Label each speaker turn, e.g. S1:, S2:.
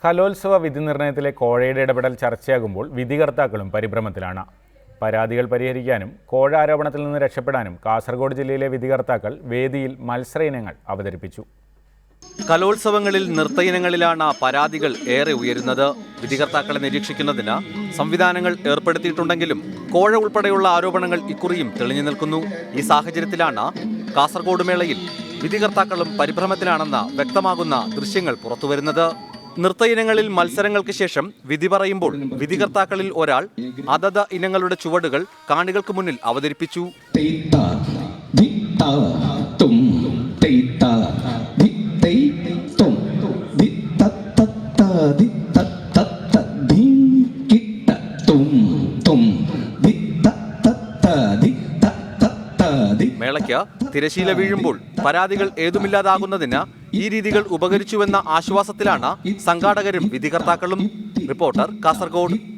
S1: കലോത്സവ വിധി നിർണയത്തിലെ കോഴയുടെ ഇടപെടൽ ചർച്ചയാകുമ്പോൾ വിധികർത്താക്കളും പരിഭ്രമത്തിലാണ്. പരാതികൾ പരിഹരിക്കാനും കോഴ ആരോപണത്തിൽ നിന്ന് രക്ഷപ്പെടാനും കാസർഗോഡ് ജില്ലയിലെ വിധികർത്താക്കൾ വേദിയിൽ മത്സര ഇനങ്ങൾ അവതരിപ്പിച്ചു.
S2: കലോത്സവങ്ങളിൽ നൃത്ത ഇനങ്ങളിലാണ് പരാതികൾ ഏറെ ഉയരുന്നത്. വിധികർത്താക്കളെ നിരീക്ഷിക്കുന്നതിന് സംവിധാനങ്ങൾ ഏർപ്പെടുത്തിയിട്ടുണ്ടെങ്കിലും കോഴ ഉൾപ്പെടെയുള്ള ആരോപണങ്ങൾ ഇക്കുറിയും തെളിഞ്ഞു നിൽക്കുന്നു. ഈ സാഹചര്യത്തിലാണ് കാസർഗോഡ് മേളയിൽ വിധികർത്താക്കളും പരിഭ്രമത്തിലാണെന്ന് വ്യക്തമാകുന്ന ദൃശ്യങ്ങൾ പുറത്തുവരുന്നത്. നൃത്ത ഇനങ്ങളിൽ മത്സരങ്ങൾക്ക് ശേഷം വിധി പറയുമ്പോൾ വിധികർത്താക്കളിൽ ഒരാൾ അതത് ഇനങ്ങളുടെ ചുവടുകൾ കാണികൾക്ക് മുന്നിൽ അവതരിപ്പിച്ചു. മേളയ്ക്ക് തിരശീല വീഴുമ്പോൾ പരാതികൾ ഏതുമില്ലാതാകുന്നതിന് ഈ രീതികൾ ഉപകരിച്ചുവെന്ന ആശ്വാസത്തിലാണ് സംഘാടകരും വിധികർത്താക്കളും. റിപ്പോർട്ടർ, കാസർഗോഡ്.